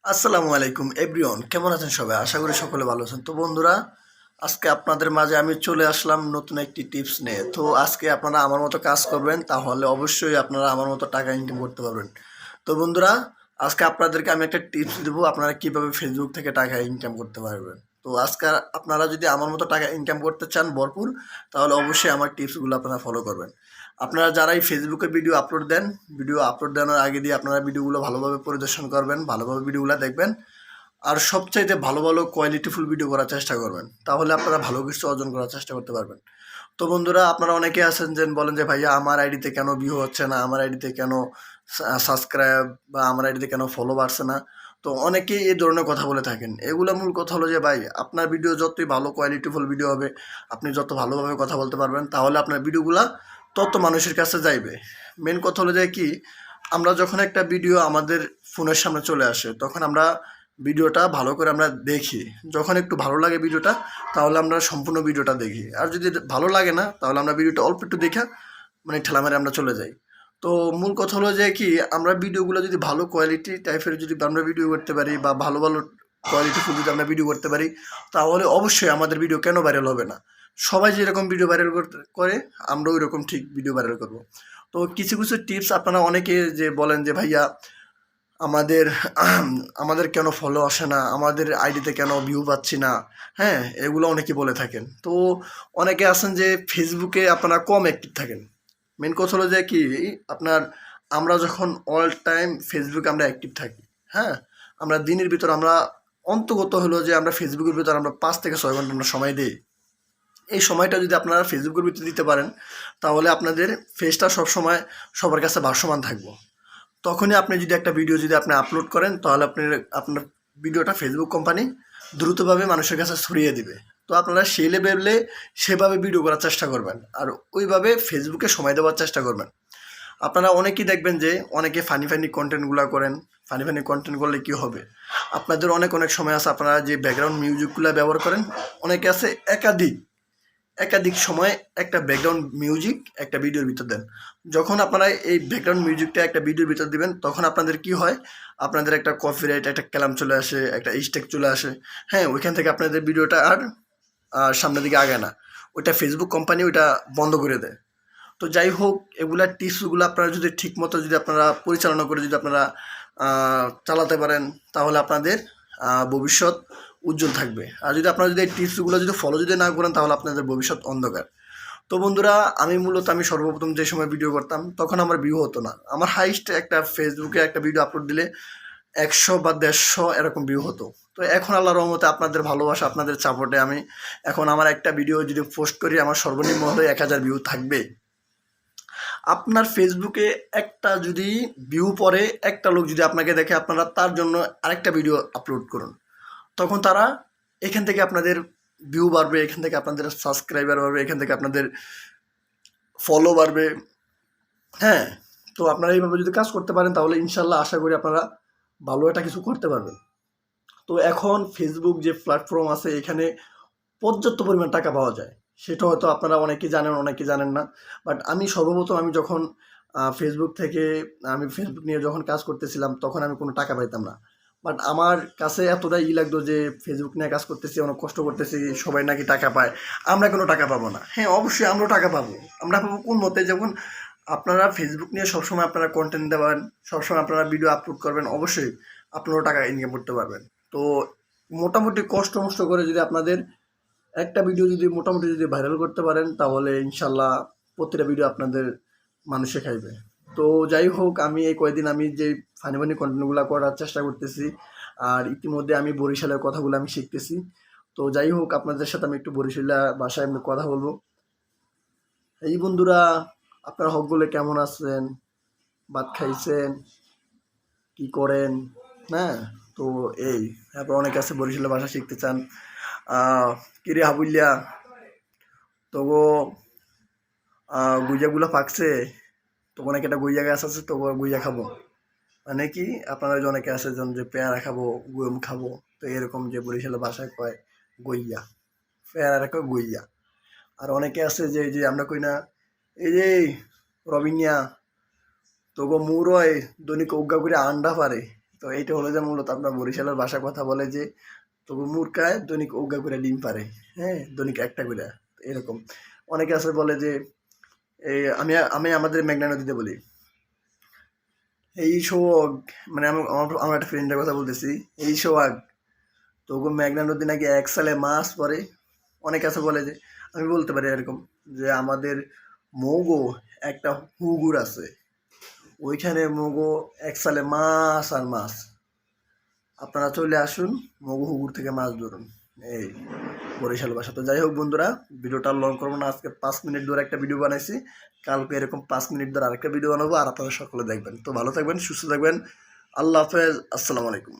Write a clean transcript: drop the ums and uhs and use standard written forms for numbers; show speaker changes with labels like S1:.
S1: আসসালামু আলাইকুম এভরিওয়ান, কেমন আছেন সবাই? আশা করি সকলে ভালো আছেন। তো বন্ধুরা, আজকে আপনাদের মাঝে আমি চলে আসলাম নতুন একটি টিপস নিয়ে। তো আজকে আপনারা আমার মতো কাজ করবেন, তাহলে অবশ্যই আপনারা আমার মতো টাকা ইনকাম করতে পারবেন। তো বন্ধুরা, আজকে আপনাদেরকে আমি একটা টিপস দেবো, আপনারা কিভাবে ফেসবুক থেকে টাকা ইনকাম করতে পারবেন। তো আজকে আপনারা যদি আমার মতো টাকা ইনকাম করতে চান ভরপুর, তাহলে অবশ্যই আমার টিপসগুলো আপনারা ফলো করবেন। আপনারা যারা এই ফেসবুকে ভিডিও আপলোড দেওয়ার আগে দিয়ে আপনারা ভিডিওগুলো ভালোভাবে পরিদর্শন করবেন, ভালোভাবে ভিডিওগুলো দেখবেন। আর সবচাইতে ভালো ভালো কোয়ালিটিফুল ভিডিও করার চেষ্টা করবেন, তাহলে আপনারা ভালো কিছু অর্জন করার চেষ্টা করতে পারবেন। তো বন্ধুরা, আপনারা অনেকে আছেন যে বলেন যে ভাইয়া আমার আইডিতে কেন ভিউ হচ্ছে না, আমার আইডিতে কেন সাবস্ক্রাইব বা আমার আইডিতে কেন ফলো বাড়ছে না। তো অনেকেই এই ধরনের কথা বলে থাকেন। এগুলো মূল কথা হলো যে ভাই, আপনার ভিডিও যতই ভালো কোয়ালিটিফুল ভিডিও হবে, আপনি যত ভালোভাবে কথা বলতে পারবেন, তাহলে আপনার ভিডিওগুলা তত মানুষের কাছে যাইবে। মেন কথা হলো যে কি, আমরা যখন একটা ভিডিও আমাদের ফোনের সামনে চলে আসে, তখন আমরা ভিডিওটা ভালো করে আমরা দেখি। যখন একটু ভালো লাগে ভিডিওটা, তাহলে আমরা সম্পূর্ণ ভিডিওটা দেখি। আর যদি ভালো লাগে না, তাহলে আমরা ভিডিওটা অল্প একটু দেখা মানে ঠেলা মেরে আমরা চলে যাই। তো মূল কথা হলো যে কি, আমরা ভিডিওগুলো যদি ভালো কোয়ালিটি টাইপের যদি আমরা ভিডিও করতে পারি বা ভালো ভালো কোয়ালিটিফুল যদি আমরা ভিডিও করতে পারি, তাহলে অবশ্যই আমাদের ভিডিও কেন ভাইরাল হবে না। সবাই যেরকম ভিডিও ভাইরাল করে, আমরাও ওইরকম ঠিক ভিডিও ভাইরাল করব। তো কিছু কিছু টিপস আপনারা অনেকে যে বলেন যে ভাইয়া আমাদের আমাদের কেন ফলো আসে না, আমাদের আইডিতে কেন ভিউ পাচ্ছি না, হ্যাঁ, এগুলো অনেকে বলে থাকেন। তো অনেকে আছেন যে ফেসবুকে আপনারা কম অ্যাক্টিভ থাকেন। মেন কথা হলো যে কি, আপনার আমরা যখন অল টাইম ফেসবুকে আমরা অ্যাক্টিভ থাকি, হ্যাঁ, আমরা দিনের ভিতর আমরা অন্তগত হলো যে আমরা ফেসবুকের ভিতর আমরা 5 থেকে 6 ঘন্টা আমরা সময় দিই। এই সময়টা যদি আপনারা ফেসবুকের ভিতরে দিতে পারেন, তাহলে আপনাদের ফেসটা সবসময় সবার কাছে ভাসমান থাকবো। তখনই আপনি যদি একটা ভিডিও যদি আপনি আপলোড করেন, তাহলে আপনার ভিডিওটা ফেসবুক কোম্পানি দ্রুতভাবে মানুষের কাছে ছড়িয়ে দিবে। তো আপনারা সেই লেভেলে সেভাবে ভিডিও করার চেষ্টা করবেন, আর ওইভাবে ফেসবুকে সময় দেওয়ার চেষ্টা করবেন। আপনারা অনেকেই দেখবেন যে অনেকে ফানি ফানি কন্টেন্টগুলো করেন। ফানি ফানি কন্টেন্ট করলে কী হবে, আপনাদের অনেক অনেক সময় আছে, আপনারা যে ব্যাকগ্রাউন্ড মিউজিকগুলো ব্যবহার করেন, অনেকে আছে একাধিক একাধিক সময় একটা ব্যাকগ্রাউন্ড মিউজিক একটা ভিডিওর ভিতর দেন। যখন আপনারা এই ব্যাকগ্রাউন্ড মিউজিকটা একটা ভিডিওর ভিতর দিবেন, তখন আপনাদের কি হয়, আপনাদের একটা কপিরাইট একটা ক্যালাম চলে আসে, একটা স্টেক চলে আসে। হ্যাঁ, ওইখান থেকে আপনাদের ভিডিওটা আর সামনের দিকে আগায় না। ওইটা ফেসবুক কোম্পানি ওইটা বন্ধ করে দেয়। তো যাই হোক, এগুলা টিপসগুলো আপনারা যদি ঠিক মতো যদি আপনারা পরিচালনা করে যদি আপনারা চালাতে পারেন, তাহলে আপনাদের ভবিষ্যৎ উজ্জ্বল থাকবে। আর যদি আপনারা যদি এই টিপসগুলো যদি ফলো যদি না করেন, তাহলে আপনাদের ভবিষ্যৎ অন্ধকার। তো বন্ধুরা, আমি সর্বপ্রথম যে সময় ভিডিও করতাম, তখন আমার ভিউ হতো না। আমার হাইস্ট একটা ফেসবুকে একটা ভিডিও আপলোড দিলে 100 বা 150 এরকম ভিউ হতো। তো এখন আল্লাহর রহমতে আপনাদের ভালোবাসা, আপনাদের সাপোর্টে আমি এখন আমার একটা ভিডিও যদি পোস্ট করি, আমার সর্বনিম্ন হলে 1000 ভিউ থাকবে। আপনার ফেসবুকে একটা যদি ভিউ পড়ে, একটা লোক যদি আপনাকে দেখে, আপনারা তার জন্য আরেকটা ভিডিও আপলোড করুন। তখন তারা এখান থেকে আপনাদের ভিউ বাড়বে, এখান থেকে আপনাদের সাবস্ক্রাইবার বাড়বে, এখান থেকে আপনাদের ফলো বাড়বে। হ্যাঁ, তো আপনারা এইভাবে যদি কাজ করতে পারেন, তাহলে ইনশাল্লাহ আশা করি আপনারা ভালো একটা কিছু করতে পারবেন। তো এখন ফেসবুক যে প্ল্যাটফর্ম আছে, এখানে পর্যাপ্ত পরিমাণ টাকা পাওয়া যায়। সেটা হয়তো আপনারা অনেকেই জানেন, অনেকেই জানেন না। বাট আমি সর্বপ্রথম আমি যখন ফেসবুক থেকে আমি ফেসবুক নিয়ে যখন কাজ করতেছিলাম, তখন আমি কোনো টাকা পাইতাম না। বাট আমার কাছে এতটাই লাগতো যে ফেসবুক নিয়ে কাজ করতেছি, অনেক কষ্ট করতেছি, সবাই নাকি টাকা পায়, আমরা কোনো টাকা পাবো না। হ্যাঁ, অবশ্যই আমরাও টাকা পাবো। আমরা পাবো কোন মতে, যখন আপনারা ফেসবুক নিয়ে সবসময় আপনারা কন্টেন্ট দেবেন, সবসময় আপনারা ভিডিও আপলোড করবেন, অবশ্যই আপনারাও টাকা ইনকাম করতে পারবেন। তো মোটামুটি কষ্ট মষ্ট করে যদি আপনাদের একটা ভিডিও যদি মোটামুটি যদি ভাইরাল করতে পারেন, তাহলে ইনশাল্লাহ প্রতিটা ভিডিও আপনাদের মানুষে খাইবে। তো যাই হোক, আমি এই কয়েকদিন আমি যে ফানি ফানি কন্টেন্টগুলো করার চেষ্টা করতেছি, আর ইতিমধ্যে আমি বরিশালের কথাগুলো আমি শিখতেছি। তো যাই হোক, আপনাদের সাথে আমি একটু বরিশালা ভাষায় আমি কথা বলবো। এই বন্ধুরা, আপনারা সকলে কেমন আছেন? ভাত খাইছেন? কি করেন? হ্যাঁ, তো এই তারপর অনেকে আছে বরিশালের ভাষা শিখতে চান। কিরে হাবুল্যা, তবু গুইজাগুলো পাকছে, তবু নাকি একটা গুইয়া গাছ আছে, তবু গুইয়া খাবো। মানে কি, আপনারা যে অনেকে আছে যে পেয়ারা খাবো, গুম খাবো, তো এরকম যে বরিশালের ভাষায় কয় গইয়া, পেয়ারা কয় গইয়া। আর অনেকে আছে যে যে আমরা কই না, এই যে রবিনিয়া, তবু মুরয় দৈনিক অজ্ঞা করে আন্ডা পারে, তো এইটা হলো যে মূলত আপনার বরিশালের ভাষা কথা বলে যে তবু মুরকায় দৈনিক ওগা করে ডিম পারে, হ্যাঁ, দৈনিক একটা করে, এরকম। অনেকে আছে বলে যে এই আমি আমি আমাদের মেঘনা নদীতে বলি এই সোয়াগ, মানে আমি আমার একটা ফ্রেন্ডের কথা বলতেছি, এই সোয়াগ তো মেঘনা নদী নাকি এক সালে মাছ পরে। অনেকে আছে বলে যে আমি বলতে পারি এরকম যে আমাদের মগো একটা হুগুর আছে, ওইখানে মগো এক সালে মাছ আর মাছ। আপনারা চলে আসুন, মগু হুগুর থেকে মাছ ধরুন। এই বরিশাল ভাষা। তো যাই হোক বন্ধুরা, ভিডিওটা লং করবো না, আজকে 5 মিনিট ধরে একটা ভিডিও বানাইছি, কালকে এরকম 5 মিনিট ধরে আরেকটা ভিডিও বানাবো, আর আপনারা সকলে দেখবেন। তো ভালো থাকবেন, সুস্থ থাকবেন, আল্লাহ হাফেজ, আসসালামু আলাইকুম।